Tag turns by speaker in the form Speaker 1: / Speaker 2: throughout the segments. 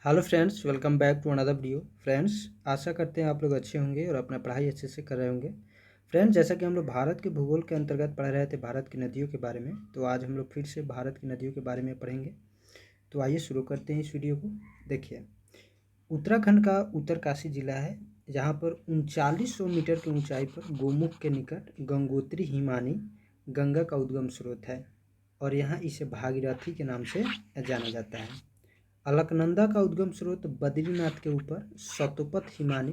Speaker 1: Hello friends, welcome back to another video. Friends, आशा करते हैं आप लोग अच्छे होंगे और अपना पढ़ाई अच्छे से कर रहे होंगे। फ्रेंड्स, जैसा कि हम लोग भारत के भूगोल के अंतर्गत पढ़ रहे थे भारत की नदियों के बारे में, तो आज हम लोग फिर से भारत की नदियों के बारे में पढ़ेंगे। तो आइए शुरू करते हैं इस वीडियो को। देखिए, उत्तराखंड का उत्तरकाशी जिला है, जहाँ पर 3900 मीटर की ऊंचाई पर गोमुख के निकट गंगोत्री हिमानी गंगा का उद्गम स्रोत है और यहाँ इसे भागीरथी के नाम से जाना जाता है। अलकनंदा का उद्गम स्रोत बद्रीनाथ के ऊपर सतोपथ हिमानी,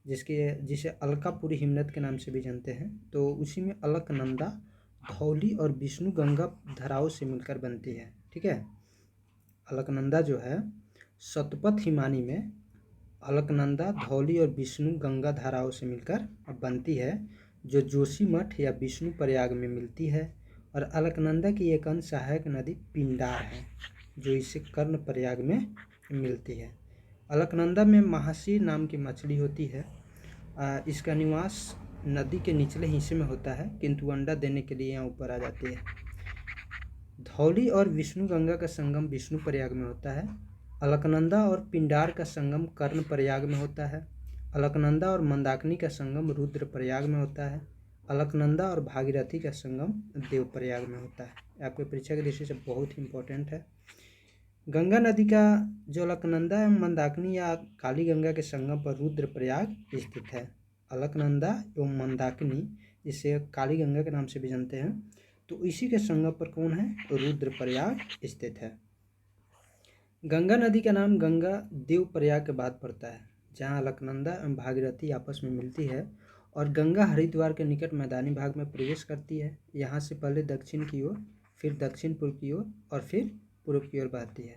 Speaker 1: जिसे अलकापुरी हिमनद के नाम से भी जानते हैं, तो उसी में अलकनंदा धौली और विष्णु गंगा धाराओं से मिलकर बनती है। ठीक है, अलकनंदा जो है सतपथ हिमानी में अलकनंदा धौली और विष्णु गंगा धाराओं से मिलकर बनती है, जो जोशीमठ या विष्णु प्रयाग में मिलती है। और अलकनंदा की एक अन्य सहायक नदी पिंडार है, जो इसे कर्ण प्रयाग में मिलती है। अलकनंदा में महासी नाम की मछली होती है। इसका निवास नदी के निचले हिस्से में होता है, किंतु अंडा देने के लिए यहाँ ऊपर आ जाती है। धौली और विष्णु गंगा का संगम विष्णु प्रयाग में होता है। अलकनंदा और पिंडार का संगम कर्ण प्रयाग में होता है। अलकनंदा और मंदाकिनी का संगम रुद्र प्रयाग में होता है। अलकनंदा और भागीरथी का संगम देव प्रयाग में होता है। आपके परीक्षा की दृष्टि से बहुत ही इंपॉर्टेंट है। गंगा नदी का जो अलकनंदा एवं मंदाकिनी या काली गंगा के संगम पर रुद्र प्रयाग स्थित है। अलकनंदा एवं मंदाकिनी, जिसे काली गंगा के नाम से भी जानते हैं, तो इसी के संगम पर कौन है? रुद्र प्रयाग स्थित है। गंगा नदी का नाम गंगा देव प्रयाग के बाद पड़ता है, जहाँ अलकनंदा एवं भागीरथी आपस में मिलती है और गंगा हरिद्वार के निकट मैदानी भाग में प्रवेश करती है। यहाँ से पहले दक्षिण की ओर, फिर दक्षिण पूर्व की ओर और फिर पूर्व की ओर बहती है।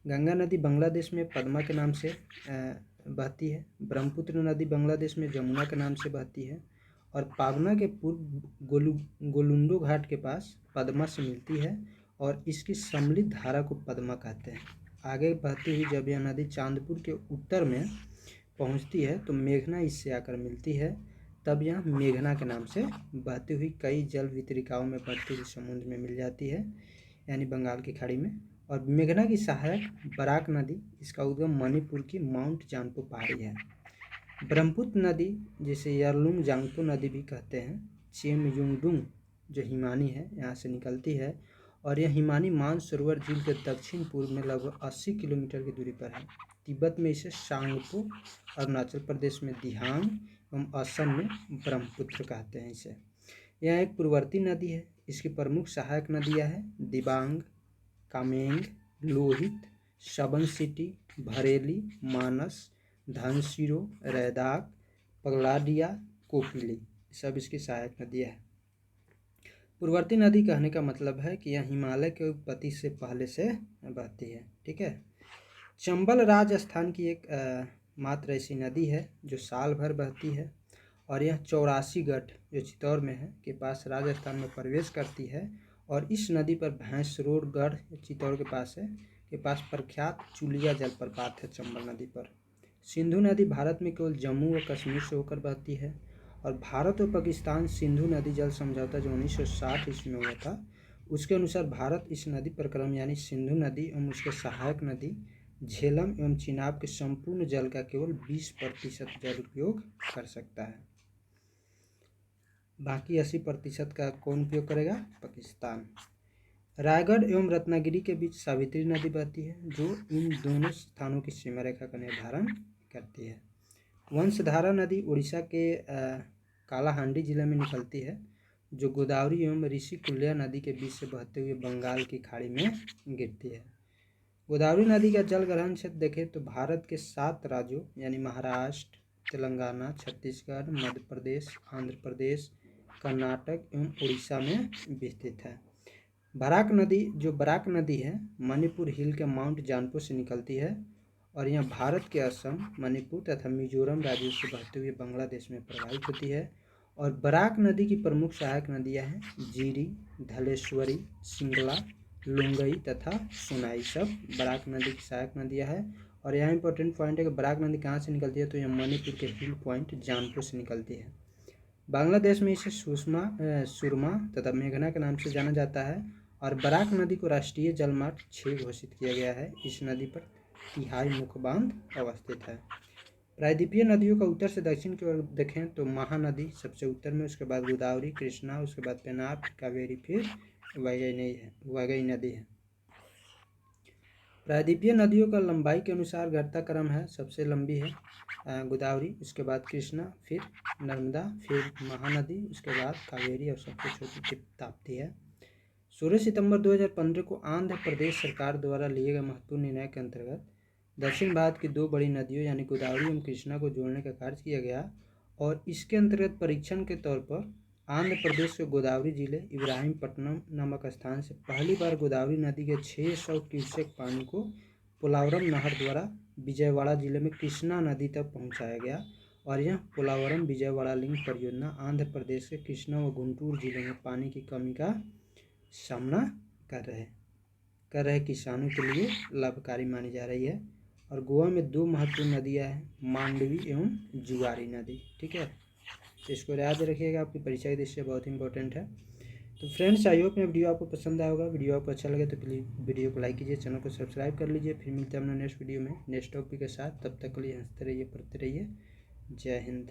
Speaker 1: गंगा नदी बांग्लादेश में पद्मा के नाम से बहती है। ब्रह्मपुत्र नदी बांग्लादेश में जमुना के नाम से बहती है और पाबना के पूर्व गोलुंडो घाट के पास पद्मा से मिलती है और इसकी सम्मिलित धारा को पद्मा कहते हैं। आगे बहती हुई जब यह नदी चांदपुर के उत्तर में पहुंचती है तो मेघना इससे आकर मिलती है। तब यह मेघना के नाम से बहती हुई कई जल वितरिकाओं में बढ़ती हुई समुद्र में मिल जाती है, यानी बंगाल की खाड़ी में। और मेघना की सहायक बराक नदी, इसका उद्गम मणिपुर की माउंट जानपो पहाड़ी है। ब्रह्मपुत्र नदी, जिसे यरलुंग जांगपो नदी भी कहते हैं, चेमयुंगडुंग जो हिमानी है यहाँ से निकलती है और यह हिमानी मानसरोवर झील के दक्षिण पूर्व में लगभग 80 किलोमीटर की दूरी पर है। तिब्बत में इसे सांगपो, अरुणाचल प्रदेश में दिहांग एवं असम में ब्रह्मपुत्र कहते हैं इसे। यह एक पूर्ववर्ती नदी है। इसकी प्रमुख सहायक नदियाँ हैं दिबांग, कामेंग, लोहित, सबनसिटी, भरेली, मानस, धनसिरो, रैदाक, पगलाडिया, कोपिली, सब इसकी सहायक नदियाँ हैं। पूर्ववर्ती नदी कहने का मतलब है कि यह हिमालय के उत्पत्ति से पहले से बहती है। ठीक है। चंबल राजस्थान की एक मात्र ऐसी नदी है जो साल भर बहती है और यह 84गढ़ जो चित्तौड़ में है के पास राजस्थान में प्रवेश करती है। और इस नदी पर भैंसरोडगढ़ चित्तौड़ के पास है के पास प्रख्यात चुलिया जलप्रपात है चंबल नदी पर। सिंधु नदी भारत में केवल जम्मू व कश्मीर से होकर बहती है और भारत और पाकिस्तान सिंधु नदी जल समझौता जो 1960 ईस्वी में हुआ था, उसके अनुसार भारत इस नदी प्रक्रम यानी सिंधु नदी एवं उसके सहायक नदी झेलम एवं चिनाब के संपूर्ण जल का केवल 20% जल उपयोग कर सकता है। बाकी 80% का कौन उपयोग करेगा? पाकिस्तान। रायगढ़ एवं रत्नागिरी के बीच सावित्री नदी बहती है, जो इन दोनों स्थानों की सीमा रेखा का निर्धारण करती है। वंशधारा नदी उड़ीसा के कालाहांडी जिले में निकलती है, जो गोदावरी एवं ऋषिकुल्या नदी के बीच से बहते हुए बंगाल की खाड़ी में गिरती है। गोदावरी नदी का जल ग्रहण क्षेत्र देखें तो भारत के 7 राज्यों यानी महाराष्ट्र, तेलंगाना, छत्तीसगढ़, मध्य प्रदेश, आंध्र प्रदेश, कर्नाटक एवं उड़ीसा में विस्तृत है। बराक नदी है, मणिपुर हिल के माउंट जानपो से निकलती है और यह भारत के असम, मणिपुर तथा मिजोरम राज्यों से बहते हुए बांग्लादेश में प्रवाहित होती है। और बराक नदी की प्रमुख सहायक नदियां हैं जीरी, धलेश्वरी, सिंगला, लुंगई तथा सोनाई, सब बराक नदी की सहायक नदियां हैं। और यहाँ इंपॉर्टेंट पॉइंट है कि बराक नदी कहाँ से निकलती है, तो यह मणिपुर के हिल पॉइंट जानपो से निकलती है। बांग्लादेश में इसे सुरमा तथा मेघना के नाम से जाना जाता है और बराक नदी को राष्ट्रीय जलमार्ग 6 घोषित किया गया है। इस नदी पर तिहाई मुख्य बांध अवस्थित है। प्रायद्वीपीय नदियों का उत्तर से दक्षिण की ओर देखें तो महानदी सबसे उत्तर में, उसके बाद गोदावरी, कृष्णा, उसके बाद पेनाब, कावेरी, फिर वैगई नदी है। प्रायद्वीपीय नदियों का लंबाई के अनुसार घटता क्रम है। सबसे लंबी है गोदावरी, उसके बाद कृष्णा, फिर नर्मदा, फिर महानदी, उसके बाद कावेरी और सबसे छोटी ताप्ती है। 16 सितंबर 2015 को आंध्र प्रदेश सरकार द्वारा लिए गए महत्वपूर्ण निर्णय के अंतर्गत दक्षिण भारत की दो बड़ी नदियों यानी गोदावरी एवं कृष्णा को जोड़ने का कार्य किया गया और इसके अंतर्गत परीक्षण के तौर पर आंध्र प्रदेश के गोदावरी जिले इब्राहीमपट्टनम नामक स्थान से पहली बार गोदावरी नदी के 600 क्यूसेक पानी को पोलावरम नहर द्वारा विजयवाड़ा जिले में कृष्णा नदी तक पहुंचाया गया और यह पोलावरम विजयवाड़ा लिंक परियोजना आंध्र प्रदेश के कृष्णा व गुंटूर जिले में पानी की कमी का सामना कर रहे किसानों के लिए लाभकारी मानी जा रही है। और गोवा में दो महत्वपूर्ण नदियाँ हैं, मांडवी एवं जुआरी नदी। ठीक है, तो इसको याद रखिएगा, आपकी परीक्षा की दृष्टि से बहुत इंपॉर्टेंट है। तो फ्रेंड्स, आई होप वीडियो आपको पसंद आया होगा। वीडियो आपको अच्छा लगे तो प्लीज़ वीडियो को लाइक कीजिए, चैनल को सब्सक्राइब कर लीजिए। फिर मिलते हैं अपने नेक्स्ट वीडियो में नेक्स्ट टॉपिक के साथ। तब तक के लिए हंसते रहिए, पढ़ते रहिए। जय हिंद।